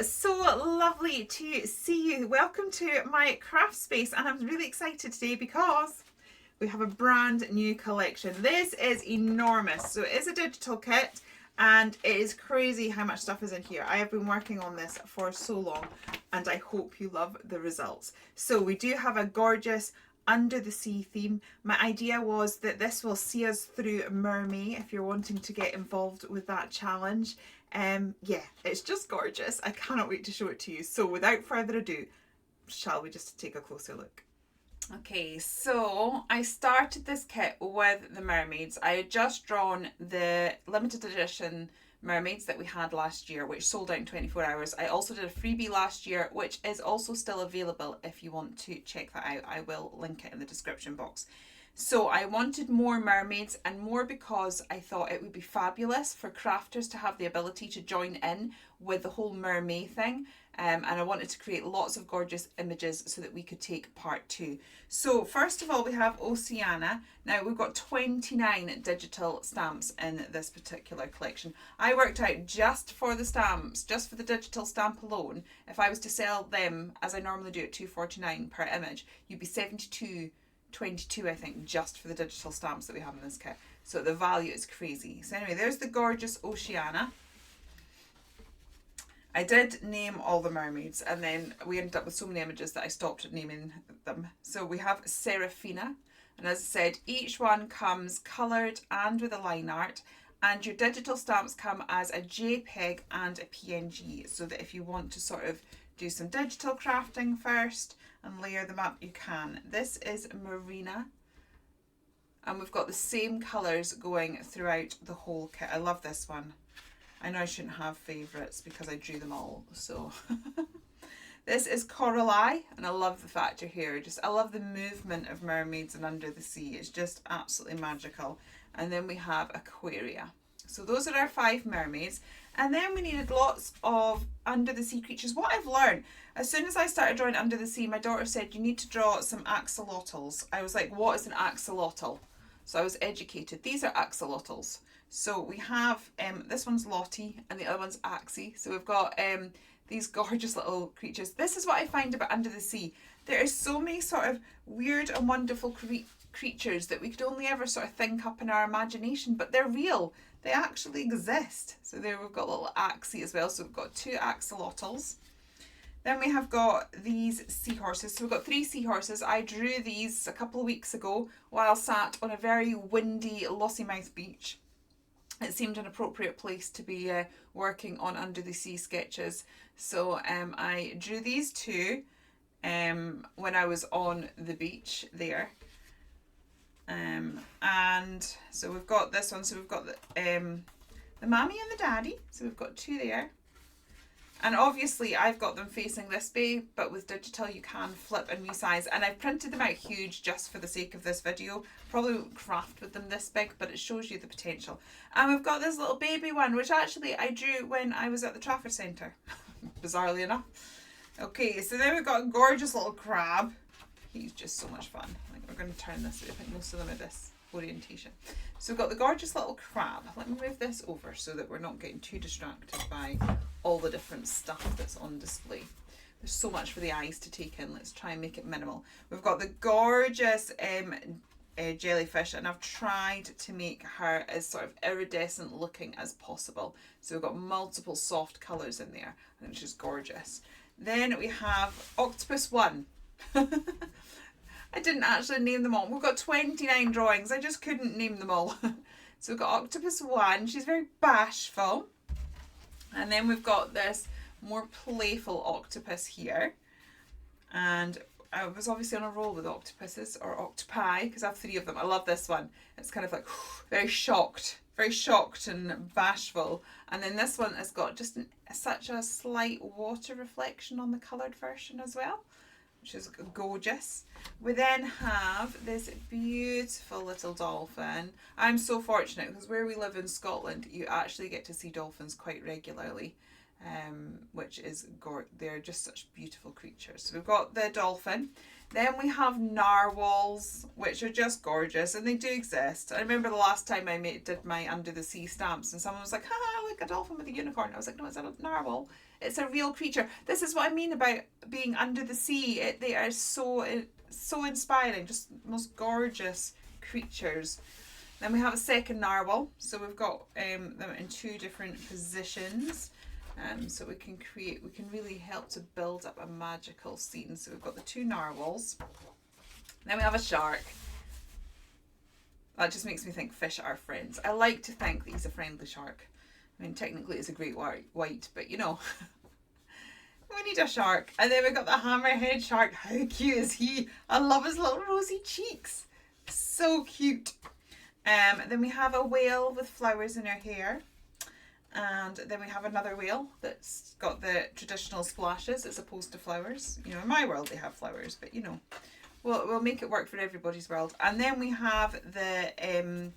so lovely to see you. Welcome to my craft space, and I'm really excited today because we have a brand new collection. This is enormous. So it is a digital kit and it is crazy how much stuff is in here. I have been working on this for so long and I hope you love the results. So we do have a gorgeous under the sea theme. My idea was that this will see us through mermay if you're wanting to get involved with that challenge. Yeah, it's just gorgeous. I cannot wait to show it to you. So without further ado, shall we just take a closer look? Okay, so I started this kit with the mermaids. I had just drawn the limited edition mermaids that we had last year, which sold out in 24 hours. I also did a freebie last year, which is also still available if you want to check that out. I will link it in the description box. So I wanted more mermaids, and more because I thought it would be fabulous for crafters to have the ability to join in with the whole mermay thing. And I wanted to create lots of gorgeous images so that we could take part 2. So first of all, we have Oceana. Now we've got 29 digital stamps in this particular collection. I worked out just for the stamps, just for the digital stamp alone, if I was to sell them as I normally do at $2.49 per image, you'd be $72.22 I think, just for the digital stamps that we have in this kit. So the value is crazy. So anyway, there's the gorgeous Oceana. I did name all the mermaids, and then we ended up with so many images that I stopped naming them. So we have Serafina, and as I said, each one comes coloured and with a line art, and your digital stamps come as a JPEG and a PNG, so that if you want to sort of do some digital crafting first and layer them up, you can. This is Marina, and we've got the same colours going throughout the whole kit. I love this one. I know I shouldn't have favourites because I drew them all, so. This is Coralie, and I love the fact you're here. I love the movement of mermaids and under the sea. It's just absolutely magical. And then we have Aquaria. So those are our 5 mermaids. And then we needed lots of under the sea creatures. What I've learned, as soon as I started drawing under the sea, my daughter said, you need to draw some axolotls. I was like, what is an axolotl? So I was educated. These are axolotls. So we have, this one's Lottie and the other one's Axie. So we've got these gorgeous little creatures. This is what I find about under the sea. There are so many sort of weird and wonderful creatures that we could only ever sort of think up in our imagination, but they're real. They actually exist. So there we've got little Axie as well. So we've got 2 axolotls. Then we have got these seahorses. So we've got 3 seahorses. I drew these a couple of weeks ago while sat on a very windy Lossiemouth beach. It seemed an appropriate place to be working on under the sea sketches. So I drew these 2 when I was on the beach there. And so we've got this one. So we've got the mommy and the daddy. So we've got 2 there. And obviously I've got them facing this way, but with digital you can flip and resize. And I've printed them out huge just for the sake of this video. Probably won't craft with them this big, but it shows you the potential. And we've got this little baby one, which actually I drew when I was at the Trafford Centre, bizarrely enough. Okay, so then we've got a gorgeous little crab. He's just so much fun. Like, we're going to turn this, I think most of them are this orientation. So we've got the gorgeous little crab. Let me move this over so that we're not getting too distracted by all the different stuff that's on display. There's so much for the eyes to take in. Let's try and make it minimal. We've got the gorgeous jellyfish, and I've tried to make her as sort of iridescent looking as possible. So we've got multiple soft colours in there, and it's just gorgeous. Then we have Octopus 1. I didn't actually name them all. We've got 29 drawings. I just couldn't name them all. So we've got Octopus 1. She's very bashful. And then we've got this more playful octopus here. And I was obviously on a roll with octopuses, or octopi, because I have 3 of them. I love this one. It's kind of like very shocked and bashful. And then this one has got just such a slight water reflection on the coloured version as well, which is gorgeous. We then have this beautiful little dolphin. I'm so fortunate because where we live in Scotland, you actually get to see dolphins quite regularly. which is they're just such beautiful creatures. So we've got the dolphin. Then we have narwhals, which are just gorgeous, and they do exist. I remember the last time I did my under the sea stamps, and someone was like, "Ha, look, a dolphin with a unicorn." I was like, "No, it's a narwhal. It's a real creature." This is what I mean about being under the sea. They are so inspiring, just most gorgeous creatures. Then we have a second narwhal, so we've got them in two different positions. So we can really help to build up a magical scene. So we've got the two narwhals. Then we have a shark. That just makes me think fish are friends. I like to think that he's a friendly shark. I mean, technically it's a great white, but you know, we need a shark. And then we've got the hammerhead shark. How cute is he? I love his little rosy cheeks. So cute. Then we have a whale with flowers in her hair. And then we have another whale that's got the traditional splashes as opposed to flowers. You know, in my world they have flowers, but you know, we'll make it work for everybody's world. And then we have the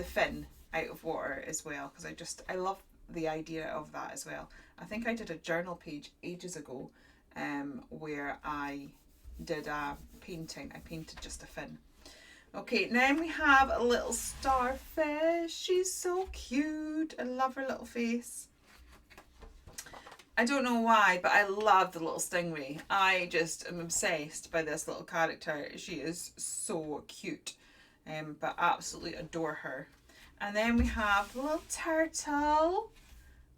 fin out of water as well, because I love the idea of that as well. I think I did a journal page ages ago where I did a painting. I painted just a fin. Okay, now we have a little starfish. She's so cute. I love her little face. I don't know why, but I love the little stingray. I just am obsessed by this little character. She is so cute, but absolutely adore her. And then we have the little turtle.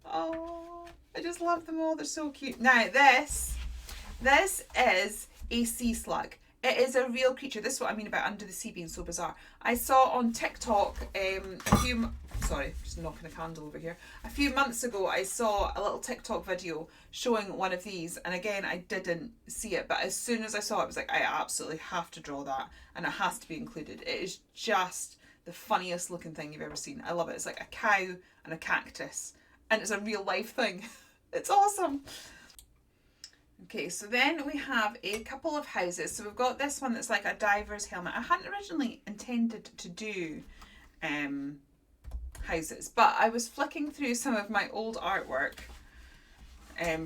Oh, I just love them all. They're so cute. Now this is a sea slug. It is a real creature. This is what I mean about under the sea being so bizarre. I saw on TikTok just knocking a candle over here. A few months ago, I saw a little TikTok video showing one of these. And again, I didn't see it. But as soon as I saw it, I was like, I absolutely have to draw that. And it has to be included. It is just the funniest looking thing you've ever seen. I love it. It's like a cow and a cactus. And it's a real life thing. It's awesome. Okay, so then we have a couple of houses. So we've got this one that's like a diver's helmet. I hadn't originally intended to do houses, but I was flicking through some of my old artwork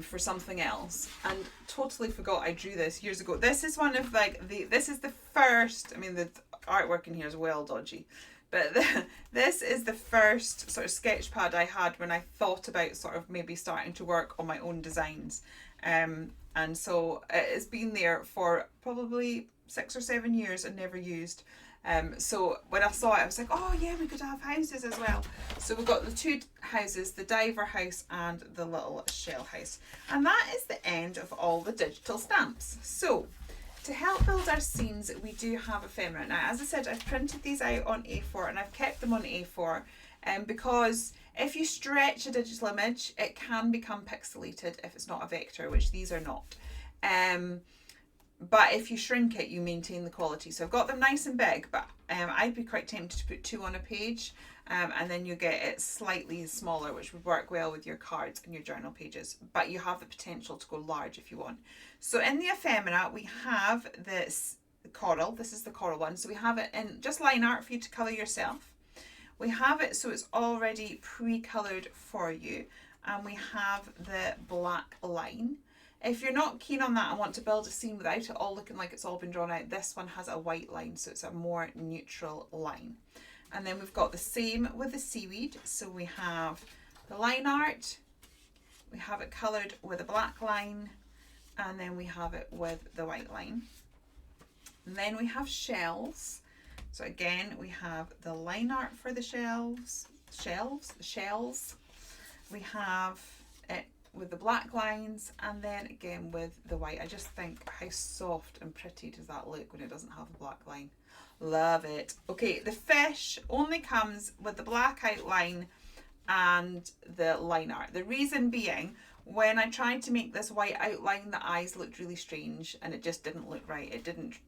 for something else and totally forgot I drew this years ago. This is one of this is the first, I mean the artwork in here is well dodgy, but this is the first sort of sketch pad I had when I thought about sort of maybe starting to work on my own designs. And so it's been there for probably 6 or 7 years and never used. So when I saw it, I was like, oh yeah, we could have houses as well. So we've got the two houses, the diver house and the little shell house. And that is the end of all the digital stamps. So to help build our scenes, we do have ephemera. Now, as I said, I've printed these out on A4 and I've kept them on A4 because if you stretch a digital image, it can become pixelated if it's not a vector, which these are not. But if you shrink it, you maintain the quality. So I've got them nice and big, but I'd be quite tempted to put 2 on a page, and then you get it slightly smaller, which would work well with your cards and your journal pages. But you have the potential to go large if you want. So in the ephemera, we have this coral. This is the coral one. So we have it in just line art for you to colour yourself. We have it so it's already pre-coloured for you, and we have the black line. If you're not keen on that and want to build a scene without it all looking like it's all been drawn out, this one has a white line, so it's a more neutral line. And then we've got the same with the seaweed. So we have the line art, we have it coloured with a black line, and then we have it with the white line. And then we have shells. So again, we have the line art for the shells. We have it with the black lines, and then again with the white. I just think how soft and pretty does that look when it doesn't have a black line. Love it. Okay, the fish only comes with the black outline and the line art. The reason being, when I tried to make this white outline, the eyes looked really strange and it just didn't look right. It didn't,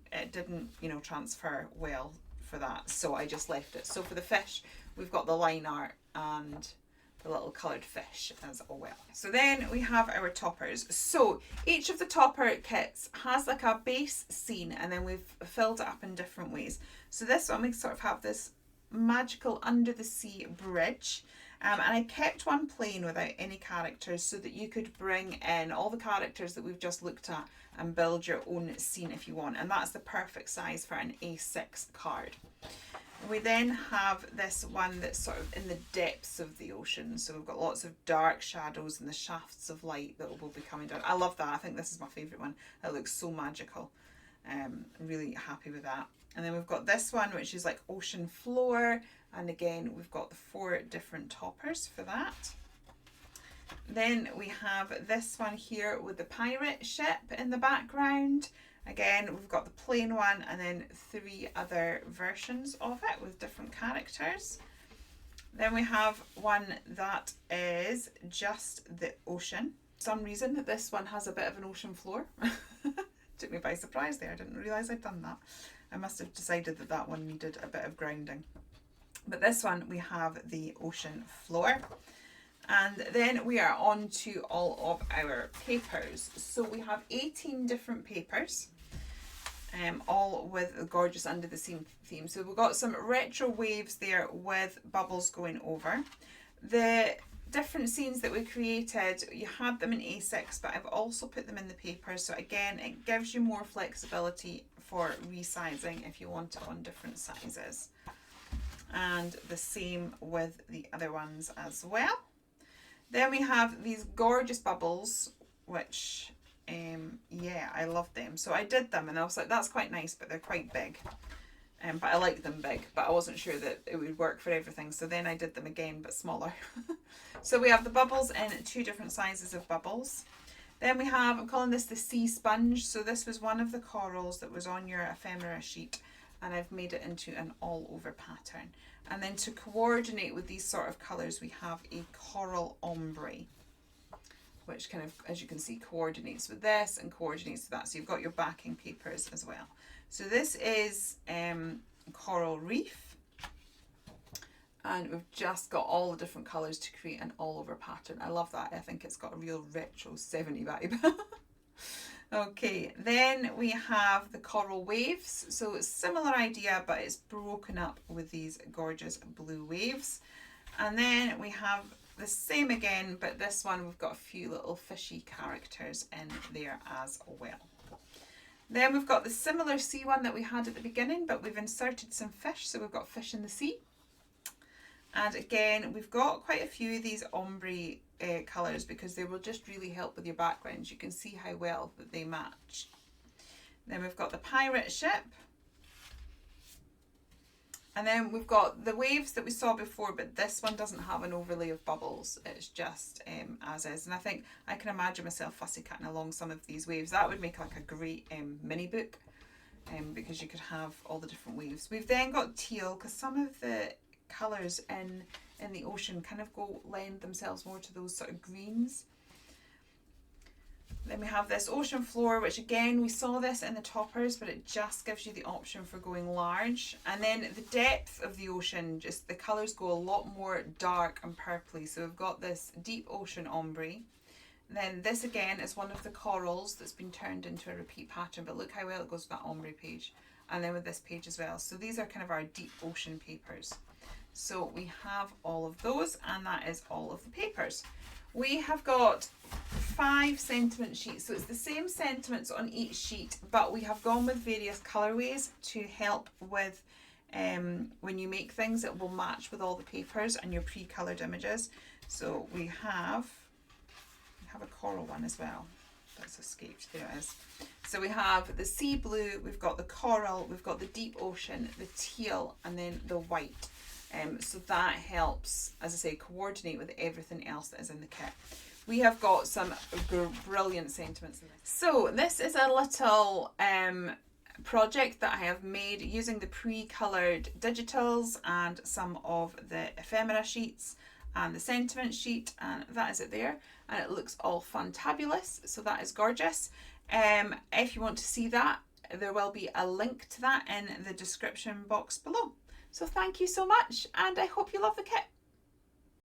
you know, transfer well for that, so I just left it. So for the fish, we've got the line art and the little coloured fish as well. So then we have our toppers. So each of the topper kits has like a base scene, and then we've filled it up in different ways. So this one we sort of have this magical under the sea bridge, And I kept one plain without any characters so that you could bring in all the characters that we've just looked at and build your own scene if you want. And that's the perfect size for an A6 card. We then have this one that's sort of in the depths of the ocean. So we've got lots of dark shadows and the shafts of light that will be coming down. I love that. I think this is my favourite one. It looks so magical. Really happy with that. And then we've got this one, which is like ocean floor. And again, we've got the 4 different toppers for that. Then we have this one here with the pirate ship in the background. Again, we've got the plain one and then 3 other versions of it with different characters. Then we have one that is just the ocean. For some reason, this one has a bit of an ocean floor. Took me by surprise there. I didn't realise I'd done that. I must have decided that that one needed a bit of grounding. But this one, we have the ocean floor. And then we are on to all of our papers. So we have 18 different papers. All with gorgeous under the sea theme. So we've got some retro waves there with bubbles going over. The different scenes that we created, you had them in A6, but I've also put them in the paper. So again, it gives you more flexibility for resizing if you want it on different sizes. And the same with the other ones as well. Then we have these gorgeous bubbles, which yeah, I love them. So I did them and I was like, that's quite nice, but they're quite big. But I like them big, but I wasn't sure that it would work for everything. So then I did them again, but smaller. So we have the bubbles in 2 different sizes of bubbles. Then we have, I'm calling this the sea sponge. So this was one of the corals that was on your ephemera sheet, and I've made it into an all over pattern. And then to coordinate with these sort of colours, we have a coral ombre, which kind of, as you can see, coordinates with this and coordinates with that. So you've got your backing papers as well. So this is coral reef. And we've just got all the different colours to create an all over pattern. I love that. I think it's got a real retro 70s vibe. Okay, then we have the coral waves. So it's a similar idea, but it's broken up with these gorgeous blue waves. And then we have the same again, but this one we've got a few little fishy characters in there as well. Then we've got the similar sea one that we had at the beginning, but we've inserted some fish. So we've got fish in the sea. And again, we've got quite a few of these ombre colours because they will just really help with your backgrounds. You can see how well that they match. Then we've got the pirate ship. And then we've got the waves that we saw before, but this one doesn't have an overlay of bubbles. It's just as is. And I think I can imagine myself fussy cutting along some of these waves. That would make like a great mini book because you could have all the different waves. We've then got teal because some of the colours in the ocean kind of lend themselves more to those sort of greens. Then we have this ocean floor, which again, we saw this in the toppers, but it just gives you the option for going large. And then the depth of the ocean, just the colours go a lot more dark and purpley. So we've got this deep ocean ombre. Then this again is one of the corals that's been turned into a repeat pattern, but look how well it goes with that ombre page. And then with this page as well. So these are kind of our deep ocean papers. So we have all of those, and that is all of the papers. We have got 5 sentiment sheets, so it's the same sentiments on each sheet, but we have gone with various colourways to help with when you make things, it will match with all the papers and your pre-coloured images. So we have a coral one as well. That's escaped, there it is. So we have the sea blue, we've got the coral, we've got the deep ocean, the teal, and then the white. So that helps, as I say, coordinate with everything else that is in the kit. We have got some brilliant sentiments in this. So this is a little project that I have made using the pre-coloured digitals and some of the ephemera sheets and the sentiment sheet, and that is it there, and it looks all fantabulous. So that is gorgeous. If you want to see that, there will be a link to that in the description box below. So thank you so much, and I hope you love the kit.